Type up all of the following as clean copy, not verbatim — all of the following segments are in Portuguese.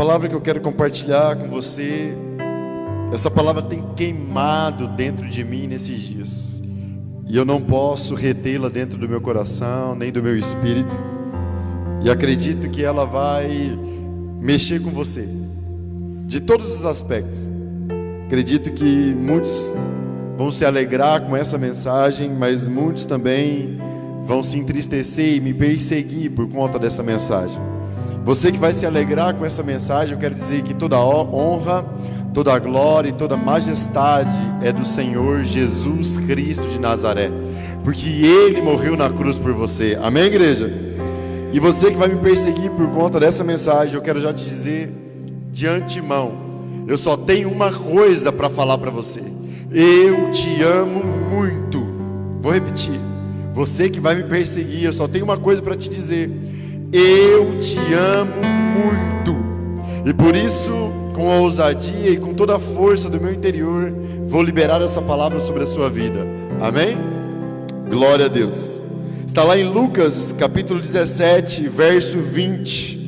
palavra que eu quero compartilhar com você, essa palavra tem queimado dentro de mim nesses dias, e eu não posso retê-la dentro do meu coração, nem do meu espírito, e acredito que ela vai mexer com você, de todos os aspectos. Acredito que muitos vão se alegrar com essa mensagem, mas muitos também vão se entristecer e me perseguir por conta dessa mensagem. Você que vai se alegrar com essa mensagem, eu quero dizer que toda honra, toda glória e toda majestade é do Senhor Jesus Cristo de Nazaré, porque Ele morreu na cruz por você. Amém, igreja? E você que vai me perseguir por conta dessa mensagem, eu quero já te dizer de antemão, eu só tenho uma coisa para falar para você: eu te amo muito. Vou repetir, você que vai me perseguir, eu só tenho uma coisa para te dizer: eu te amo muito. E por isso, com a ousadia e com toda a força do meu interior, vou liberar essa palavra sobre a sua vida. Amém? Glória a Deus. Está lá em Lucas capítulo 17, verso 20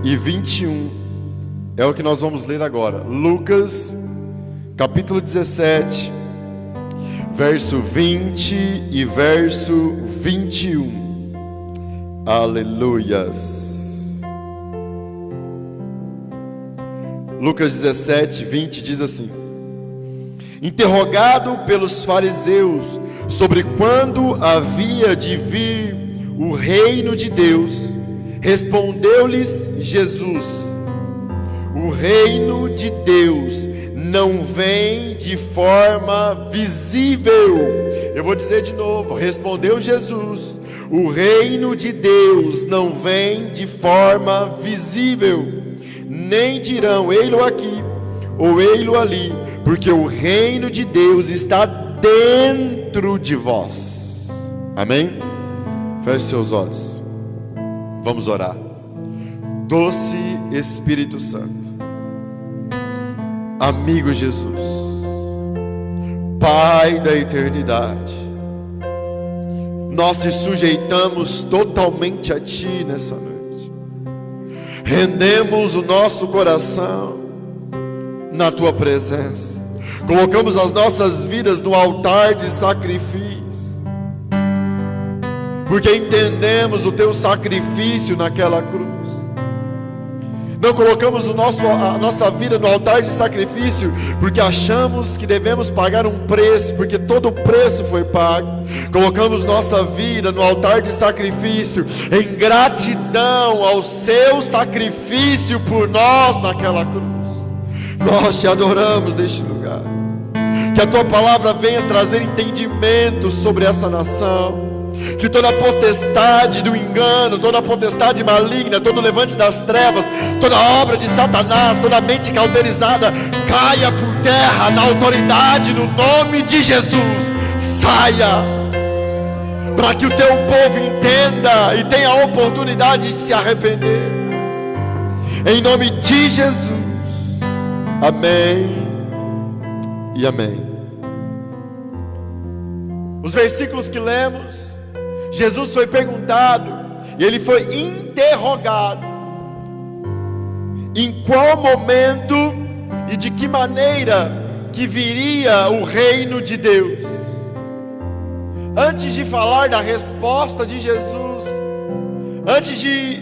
e 21. É o que nós vamos ler agora. Lucas capítulo 17, verso 20 e verso 21. Aleluias. Lucas 17, 20 diz assim: interrogado pelos fariseus sobre quando havia de vir o reino de Deus, respondeu-lhes Jesus: o reino de Deus não vem de forma visível. Eu vou dizer de novo, respondeu Jesus: o reino de Deus não vem de forma visível, nem dirão ei-lo aqui ou ei-lo ali, porque o reino de Deus está dentro de vós. Amém? Feche seus olhos, vamos orar. Doce Espírito Santo, amigo Jesus, Pai da eternidade, nós se sujeitamos totalmente a Ti nessa noite, rendemos o nosso coração na Tua presença, colocamos as nossas vidas no altar de sacrifício, porque entendemos o Teu sacrifício naquela cruz. Não colocamos a nossa vida no altar de sacrifício porque achamos que devemos pagar um preço, porque todo o preço foi pago. Colocamos nossa vida no altar de sacrifício em gratidão ao seu sacrifício por nós naquela cruz. Nós te adoramos neste lugar. Que a tua palavra venha trazer entendimento sobre essa nação. Que toda a potestade do engano, toda a potestade maligna, todo o levante das trevas, toda a obra de Satanás, toda a mente cauterizada caia por terra na autoridade, no nome de Jesus. Saia, para que o teu povo entenda e tenha a oportunidade de se arrepender, em nome de Jesus. Amém e amém. Os versículos que lemos, Jesus foi perguntado e ele foi interrogado em qual momento e de que maneira que viria o reino de Deus. Antes de falar da resposta de Jesus, antes de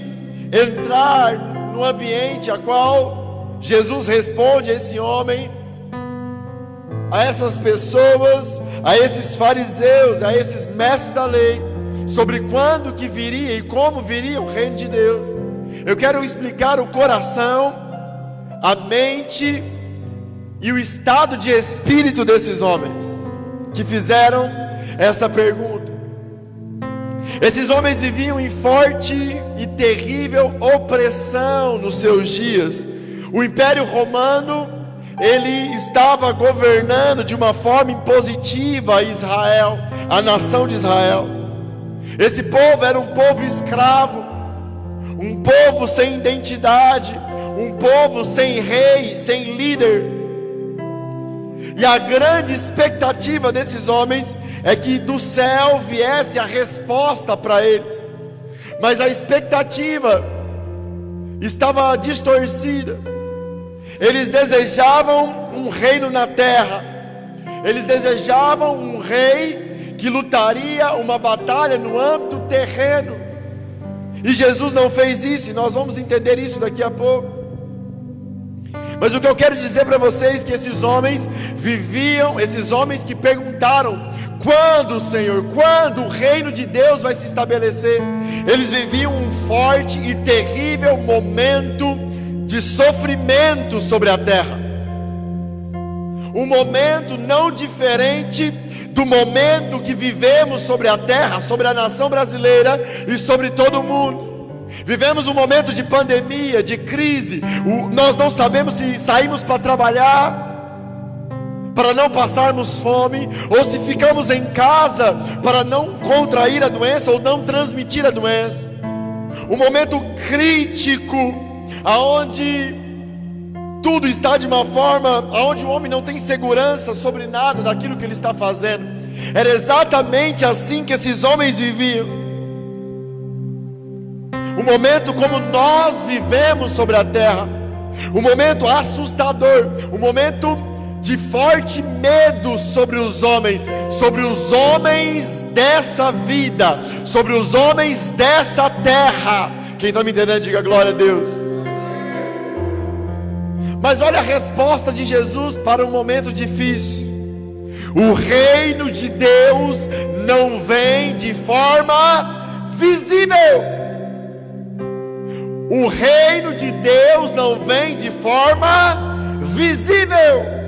entrar no ambiente a qual Jesus responde a esse homem, a essas pessoas, a esses fariseus, a esses mestres da lei, sobre quando que viria e como viria o reino de Deus, eu quero explicar o coração, a mente e o estado de espírito desses homens que fizeram essa pergunta. Esses homens viviam em forte e terrível opressão nos seus dias. O Império Romano, ele estava governando de uma forma impositiva a Israel, a nação de Israel. Esse povo era um povo escravo, um povo sem identidade, um povo sem rei, sem líder. E a grande expectativa desses homens é que do céu viesse a resposta para eles. Mas a expectativa estava distorcida. Eles desejavam um reino na terra. Eles desejavam um rei que lutaria uma batalha no âmbito terreno. E Jesus não fez isso, e nós vamos entender isso daqui a pouco. Mas o que eu quero dizer para vocês é que esses homens viviam, esses homens que perguntaram: quando, Senhor, quando o reino de Deus vai se estabelecer? Eles viviam um forte e terrível momento de sofrimento sobre a terra. Um momento não diferente do momento que vivemos sobre a terra, sobre a nação brasileira e sobre todo o mundo. Vivemos um momento de pandemia, de crise. Nós não sabemos se saímos para trabalhar para não passarmos fome, ou se ficamos em casa para não contrair a doença ou não transmitir a doença. Um momento crítico, aonde tudo está de uma forma, aonde o homem não tem segurança sobre nada daquilo que ele está fazendo. Era exatamente assim que esses homens viviam. Um momento como nós vivemos sobre a terra, um momento assustador, um momento de forte medo sobre os homens dessa vida, sobre os homens dessa terra. Quem está me entendendo, diga glória a Deus. Mas olha a resposta de Jesus para um momento difícil. O reino de Deus não vem de forma visível. O reino de Deus não vem de forma visível.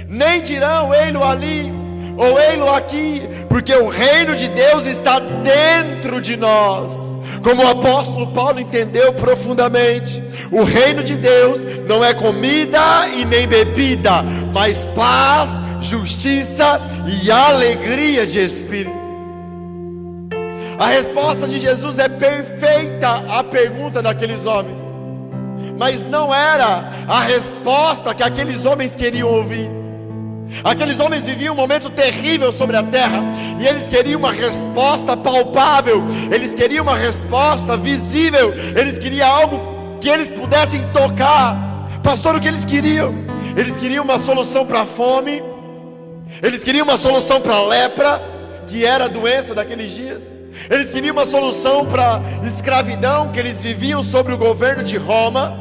Nem dirão ei-lo ali ou ei-lo aqui, porque o reino de Deus está dentro de nós. Como o apóstolo Paulo entendeu profundamente, o reino de Deus não é comida e nem bebida, mas paz, justiça e alegria de espírito. A resposta de Jesus é perfeita à pergunta daqueles homens, mas não era a resposta que aqueles homens queriam ouvir. Aqueles homens viviam um momento terrível sobre a terra, e eles queriam uma resposta palpável, eles queriam uma resposta visível, eles queriam algo que eles pudessem tocar. Pastor, o que eles queriam? Eles queriam uma solução para a fome, eles queriam uma solução para a lepra, que era a doença daqueles dias. Eles queriam uma solução para a escravidão que eles viviam sobre o governo de Roma.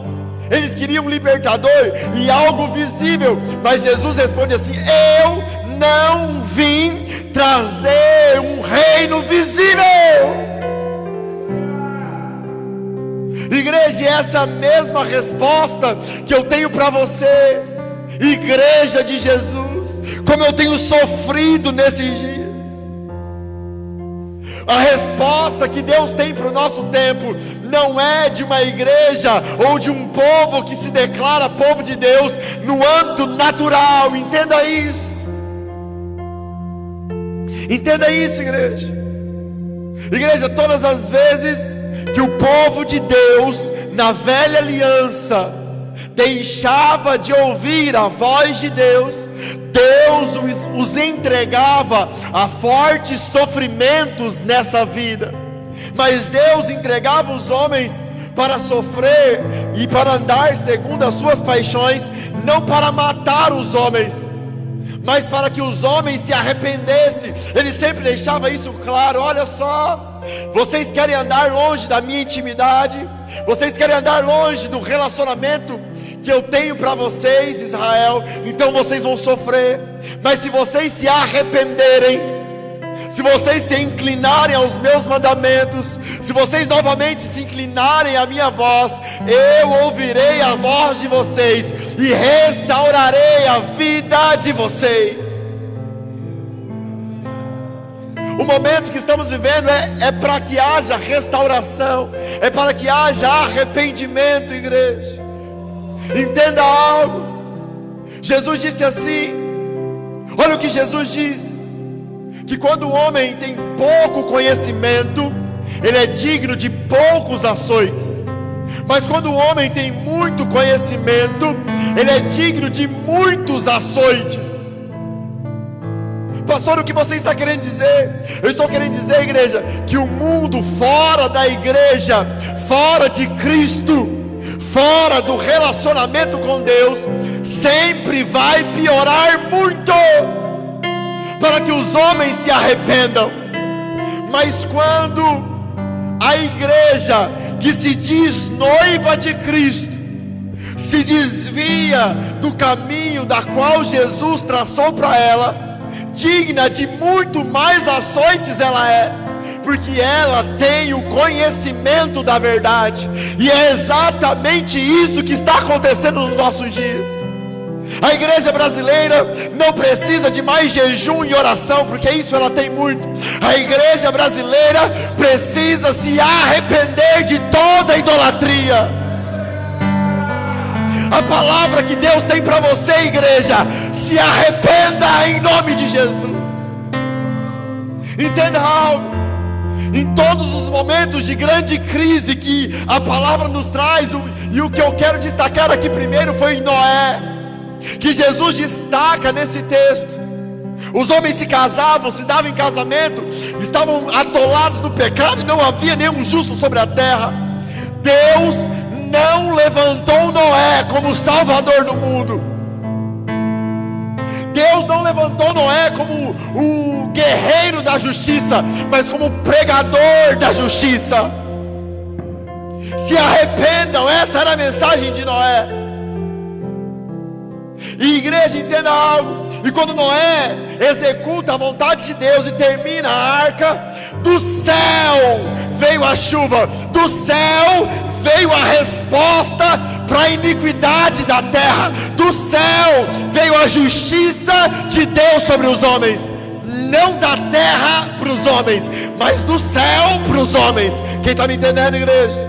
Eles queriam um libertador e algo visível, mas Jesus responde assim: eu não vim trazer um reino visível. Igreja, essa mesma resposta que eu tenho para você, igreja de Jesus, como eu tenho sofrido nesses dias. A resposta que Deus tem para o nosso tempo não é de uma igreja ou de um povo que se declara povo de Deus no âmbito natural. Entenda isso. Entenda isso, igreja. Igreja, todas as vezes que o povo de Deus na velha aliança deixava de ouvir a voz de Deus, Deus os entregava a fortes sofrimentos nessa vida. Mas Deus entregava os homens para sofrer e para andar segundo as suas paixões, não para matar os homens, mas para que os homens se arrependessem. Ele sempre deixava isso claro: olha só, vocês querem andar longe da minha intimidade, vocês querem andar longe do relacionamento que eu tenho para vocês, Israel, então vocês vão sofrer. Mas se vocês se arrependerem, se vocês se inclinarem aos meus mandamentos, se vocês novamente se inclinarem à minha voz, eu ouvirei a voz de vocês e restaurarei a vida de vocês. O momento que estamos vivendo é para que haja restauração, é para que haja arrependimento, igreja. Entenda algo. Jesus disse assim, olha o que Jesus diz: que quando o homem tem pouco conhecimento, ele é digno de poucos açoites. Mas quando o homem tem muito conhecimento, ele é digno de muitos açoites. Pastor, o que você está querendo dizer? Eu estou querendo dizer, igreja, que o mundo fora da igreja, fora de Cristo, fora do relacionamento com Deus, sempre vai piorar muito, para que os homens se arrependam. Mas quando a igreja que se diz noiva de Cristo se desvia do caminho da qual Jesus traçou para ela, digna de muito mais açoites ela é, porque ela tem o conhecimento da verdade. E é exatamente isso que está acontecendo nos nossos dias. A igreja brasileira não precisa de mais jejum e oração, porque isso ela tem muito. A igreja brasileira precisa se arrepender de toda idolatria. A palavra que Deus tem para você, igreja: se arrependa em nome de Jesus. Entenda algo: em todos os momentos de grande crise que a palavra nos traz, e o que eu quero destacar aqui primeiro foi em Noé, que Jesus destaca nesse texto. Os homens se casavam, se davam em casamento, estavam atolados no pecado e não havia nenhum justo sobre a terra. Deus não levantou Noé como salvador do mundo. Deus não levantou Noé como o guerreiro da justiça, mas como o pregador da justiça. Se arrependam, essa era a mensagem de Noé. E igreja, entenda algo: e quando Noé executa a vontade de Deus e termina a arca, do céu veio a chuva, do céu veio a resposta para a iniquidade da terra, do céu veio a justiça de Deus sobre os homens. Não da terra para os homens, mas do céu para os homens. Quem está me entendendo, igreja?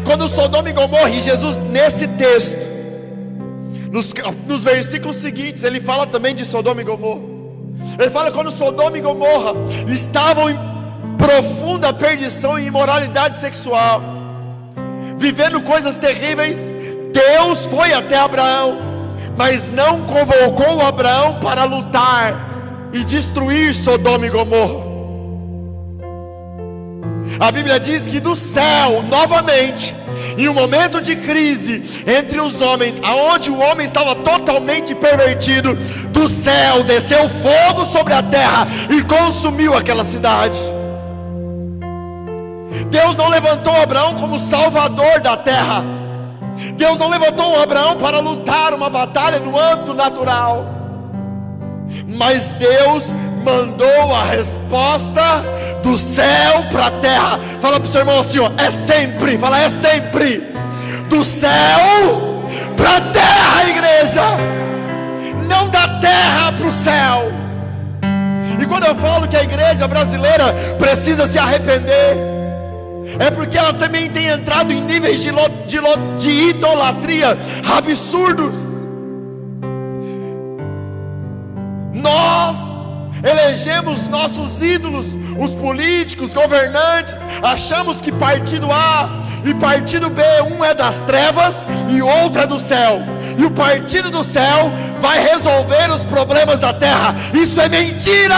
Quando Sodoma e Gomorra, e Jesus nesse texto, nos versículos seguintes, ele fala também de Sodoma e Gomorra. Ele fala quando Sodoma e Gomorra estavam em profunda perdição e imoralidade sexual, vivendo coisas terríveis, Deus foi até Abraão, mas não convocou Abraão para lutar e destruir Sodoma e Gomorra. A Bíblia diz que do céu, novamente, em um momento de crise entre os homens, aonde o homem estava totalmente pervertido, do céu desceu fogo sobre a terra e consumiu aquela cidade. Deus não levantou Abraão como salvador da terra. Deus não levantou Abraão para lutar uma batalha no âmbito natural, mas Deus mandou a resposta do céu para a terra. Fala para o seu irmão assim, ó: é sempre, fala, é sempre do céu para a terra, igreja, não da terra para o céu. E quando eu falo que a igreja brasileira precisa se arrepender, é porque ela também tem entrado em níveis de idolatria absurdos. Nós elegemos nossos ídolos, os políticos, governantes. Achamos que partido A e partido B, um é das trevas e outro é do céu, e o partido do céu vai resolver os problemas da terra. Isso é mentira.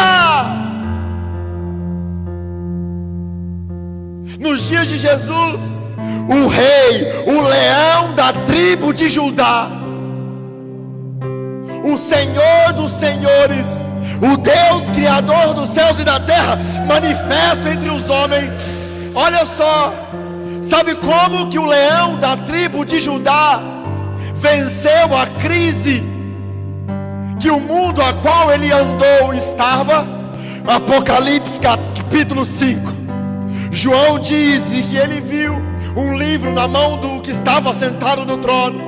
Nos dias de Jesus, o rei, o leão da tribo de Judá, o Senhor dos senhores, o Deus criador dos céus e da terra, manifesto entre os homens. Olha só, sabe como que o leão da tribo de Judá venceu a crise que o mundo a qual ele andou estava? Apocalipse capítulo 5. João diz que ele viu um livro na mão do que estava sentado no trono,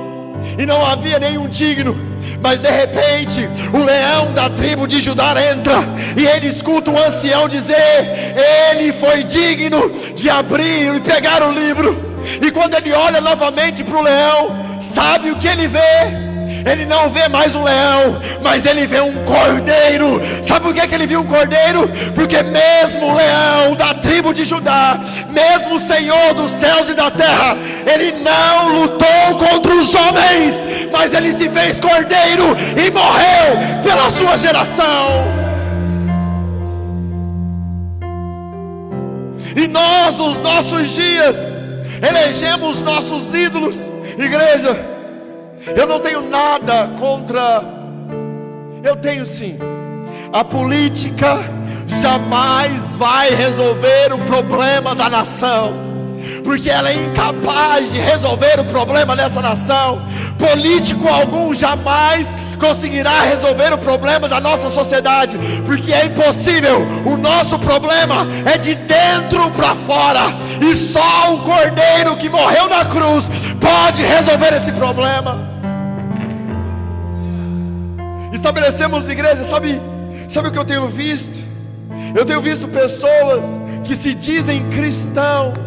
e não havia nenhum digno. Mas de repente o leão da tribo de Judá entra, e ele escuta um ancião dizer: ele foi digno de abrir e pegar o livro. E quando ele olha novamente para o leão, sabe o que ele vê? Ele não vê mais um leão, mas ele vê um cordeiro. Sabe por que ele viu um cordeiro? Porque mesmo o leão da tribo de Judá, mesmo o Senhor dos céus e da terra, ele não lutou contra os homens, mas ele se fez cordeiro e morreu pela sua geração. E nós, nos nossos dias, elegemos nossos ídolos. Igreja, eu não tenho nada contra, eu tenho sim, a política jamais vai resolver o problema da nação, porque ela é incapaz de resolver o problema dessa nação. Político algum jamais conseguirá resolver o problema da nossa sociedade, porque é impossível. O nosso problema é de dentro para fora, e só o Cordeiro que morreu na cruz pode resolver esse problema. Estabelecemos igreja, sabe o que eu tenho visto? Eu tenho visto pessoas que se dizem cristãos,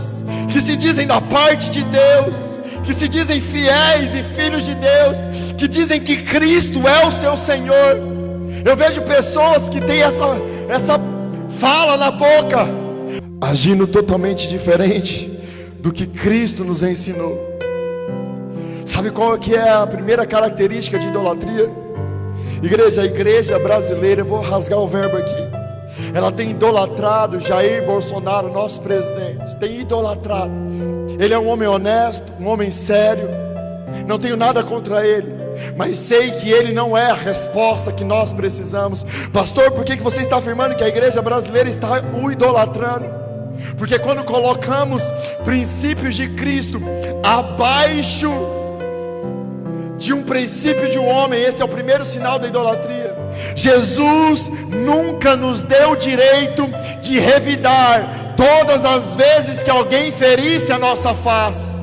que se dizem da parte de Deus, que se dizem fiéis e filhos de Deus, que dizem que Cristo é o seu Senhor. Eu vejo pessoas que têm essa fala na boca, agindo totalmente diferente do que Cristo nos ensinou. Sabe qual que é a primeira característica de idolatria? Igreja, a igreja brasileira, eu vou rasgar o verbo aqui, ela tem idolatrado Jair Bolsonaro, nosso presidente, tem idolatrado. Ele é um homem honesto, um homem sério, não tenho nada contra ele, mas sei que ele não é a resposta que nós precisamos. Pastor, por que você está afirmando que a igreja brasileira está o idolatrando? Porque quando colocamos princípios de Cristo abaixo de um princípio de um homem, esse é o primeiro sinal da idolatria. Jesus nunca nos deu o direito de revidar todas as vezes que alguém ferisse a nossa face.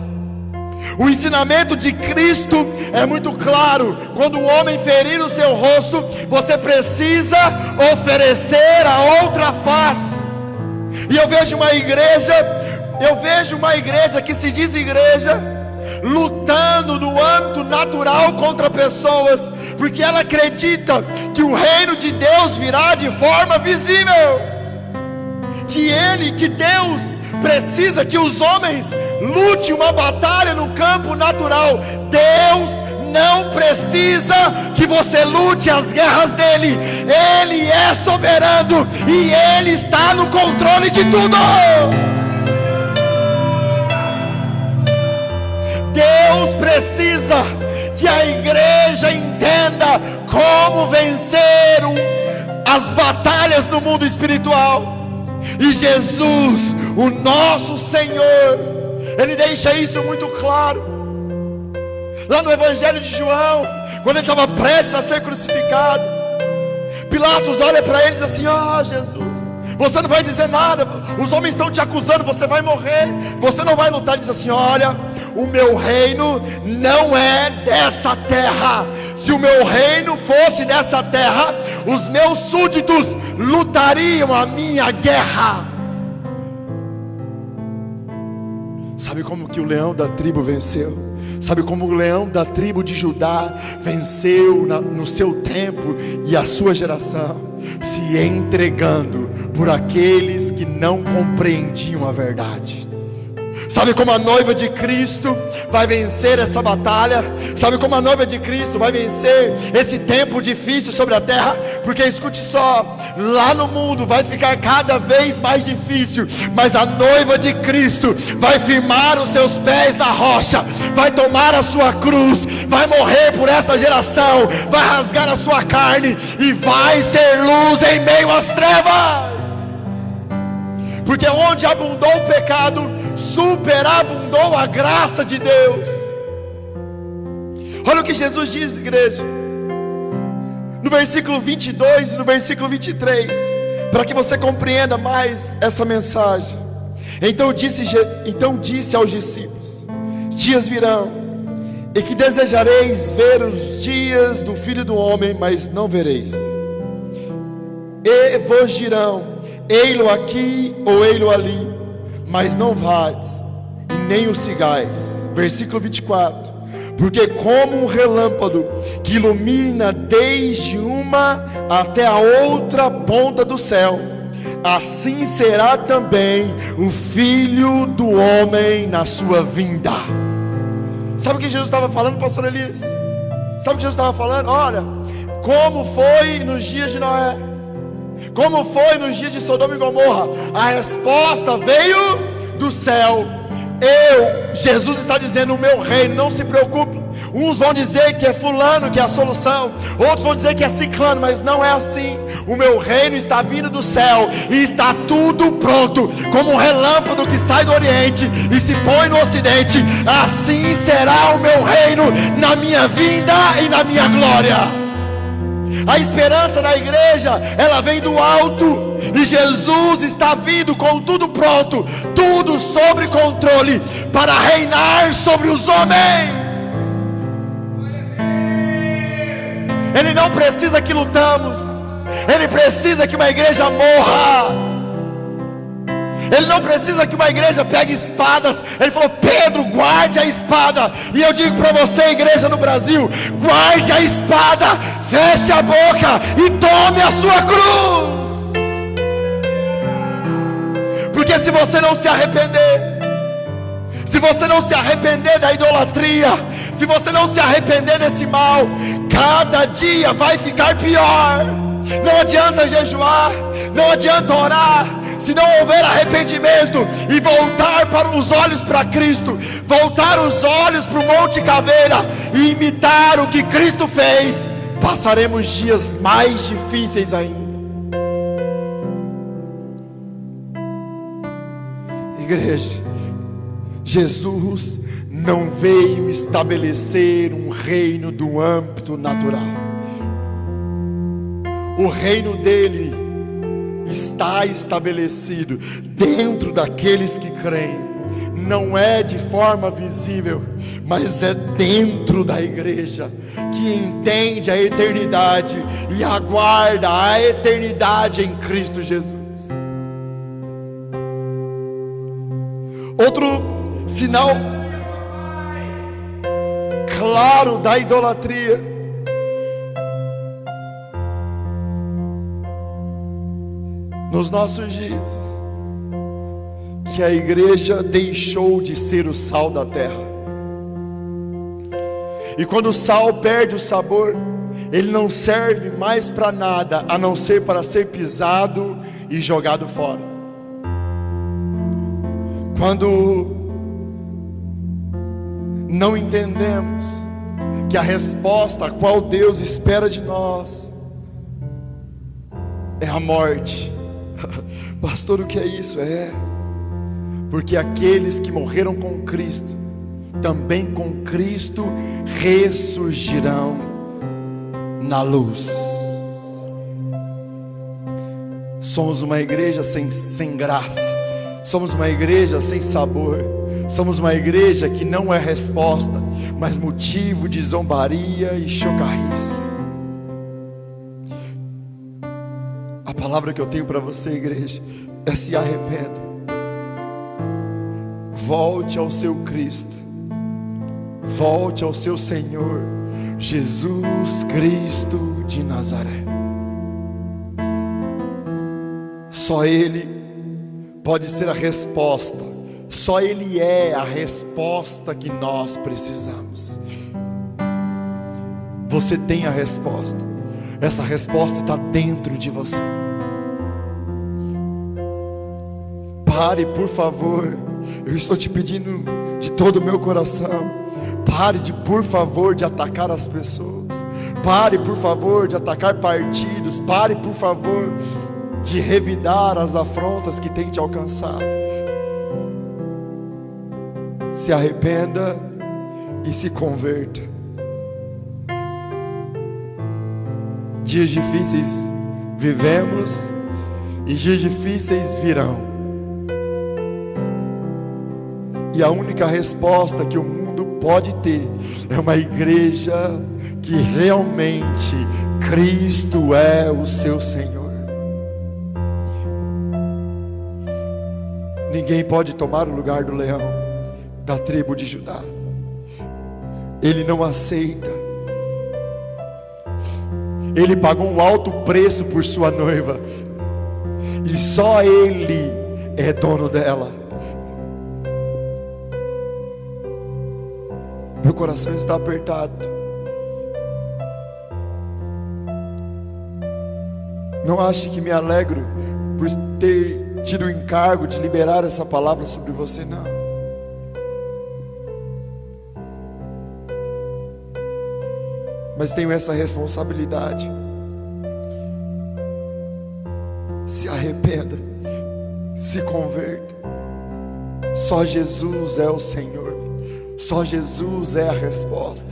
O ensinamento de Cristo é muito claro: quando o homem ferir o seu rosto, você precisa oferecer a outra face. E eu vejo uma igreja que se diz igreja, lutando no âmbito natural contra pessoas, porque ela acredita que o reino de Deus virá de forma visível, que Deus precisa que os homens lutem uma batalha no campo natural. Deus não precisa que você lute as guerras dele, ele é soberano e ele está no controle de tudo. Deus precisa que a igreja entenda como vencer as batalhas no mundo espiritual. E Jesus, o nosso Senhor, Ele deixa isso muito claro. Lá no Evangelho de João, quando Ele estava prestes a ser crucificado, Pilatos olha para ele e diz assim: Jesus, você não vai dizer nada, os homens estão te acusando, você vai morrer, você não vai lutar. Ele diz assim: olha, o meu reino não é dessa terra. Se o meu reino fosse dessa terra, os meus súditos lutariam a minha guerra. Sabe como que o leão da tribo venceu? Sabe como o leão da tribo de Judá venceu no seu tempo e a sua geração? Se entregando por aqueles que não compreendiam a verdade. Sabe como a noiva de Cristo vai vencer essa batalha? Sabe como a noiva de Cristo vai vencer esse tempo difícil sobre a terra? Porque escute só, lá no mundo vai ficar cada vez mais difícil, mas a noiva de Cristo vai firmar os seus pés na rocha, vai tomar a sua cruz, vai morrer por essa geração, vai rasgar a sua carne e vai ser luz em meio às trevas. Porque onde abundou o pecado, superabundou a graça de Deus. Olha o que Jesus diz, igreja, no versículo 22 e no versículo 23, para que você compreenda mais essa mensagem. Então disse aos discípulos: dias virão e que desejareis ver os dias do Filho do Homem, mas não vereis. E vos dirão: ei-lo aqui ou ei-lo ali, mas não vais e nem o sigais. Versículo 24: porque como um relâmpago que ilumina desde uma até a outra ponta do céu, assim será também o Filho do Homem na sua vinda. Sabe o que Jesus estava falando, pastor Elias? Sabe o que Jesus estava falando? Olha, como foi nos dias de Noé, como foi nos dias de Sodoma e Gomorra, a resposta veio do céu. Jesus está dizendo: o meu reino, não se preocupe. Uns vão dizer que é fulano que é a solução, outros vão dizer que é ciclano, mas não é assim. O meu reino está vindo do céu e está tudo pronto, como um relâmpago que sai do oriente e se põe no ocidente. Assim será o meu reino na minha vinda e na minha glória. A esperança da igreja, ela vem do alto, e Jesus está vindo com tudo pronto, tudo sob controle, para reinar sobre os homens. Ele não precisa que lutamos, Ele precisa que uma igreja morra. Ele não precisa que uma igreja pegue espadas. Ele falou: Pedro, guarde a espada. E eu digo para você, igreja no Brasil, guarde a espada, feche a boca e tome a sua cruz. Porque se você não se arrepender, se você não se arrepender da idolatria, se você não se arrepender desse mal, cada dia vai ficar pior. Não adianta jejuar, não adianta orar, se não houver arrependimento e voltar para os olhos para Cristo, voltar os olhos para o Monte Caveira e imitar o que Cristo fez, passaremos dias mais difíceis ainda. Igreja, Jesus não veio estabelecer um reino do âmbito natural. O reino dele está estabelecido dentro daqueles que creem. Não é de forma visível, mas é dentro da igreja, que entende a eternidade e aguarda a eternidade em Cristo Jesus. Outro sinal claro da idolatria nos nossos dias, que a igreja deixou de ser o sal da terra. E quando o sal perde o sabor, ele não serve mais para nada, a não ser para ser pisado e jogado fora. Quando não entendemos que a resposta a qual Deus espera de nós é a morte. Pastor, o que é isso? Porque aqueles que morreram com Cristo, também com Cristo ressurgirão na luz. Somos uma igreja sem graça, somos uma igreja sem sabor, somos uma igreja que não é resposta, mas motivo de zombaria e chocarrice. A palavra que eu tenho para você, igreja, é: se arrependa, volte ao seu Cristo, volte ao seu Senhor Jesus Cristo de Nazaré. Só Ele pode ser a resposta, só Ele é a resposta que nós precisamos. Você tem a resposta, essa resposta está dentro de você. Pare, por favor, eu estou te pedindo de todo o meu coração, pare por favor de atacar as pessoas, pare por favor de atacar partidos, pare por favor de revidar as afrontas que tem te alcançado. Se arrependa e se converta. Dias difíceis vivemos e dias difíceis virão. E a única resposta que o mundo pode ter é uma igreja que realmente Cristo é o seu Senhor. Ninguém pode tomar o lugar do leão da tribo de Judá. Ele não aceita. Ele pagou um alto preço por sua noiva, e só Ele é dono dela. Meu coração está apertado. Não ache que me alegro por ter tido o encargo de liberar essa palavra sobre você, não. mas tenho essa responsabilidade. Se arrependa, se converta. Só Jesus é o Senhor, só Jesus é a resposta.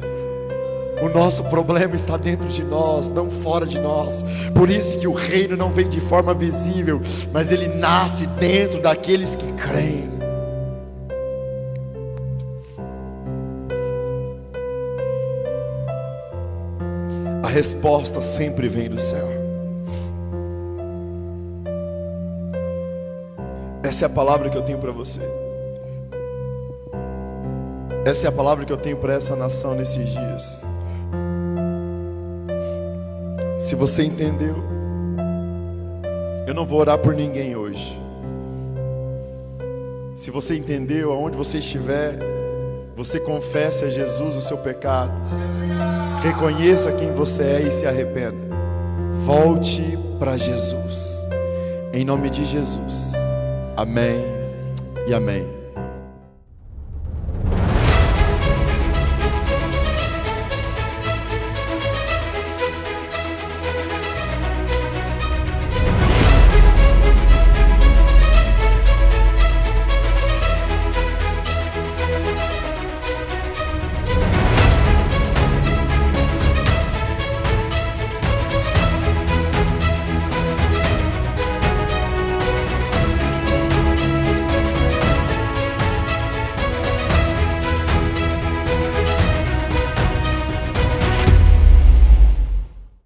O nosso problema está dentro de nós, não fora de nós. Por isso que o reino não vem de forma visível, mas ele nasce dentro daqueles que creem. A resposta sempre vem do céu. Essa é a palavra que eu tenho para você. Essa é a palavra que eu tenho para essa nação nesses dias. Se você entendeu, eu não vou orar por ninguém hoje. Se você entendeu, aonde você estiver, você confesse a Jesus o seu pecado, reconheça quem você é e se arrependa. Volte para Jesus, em nome de Jesus. Amém e amém.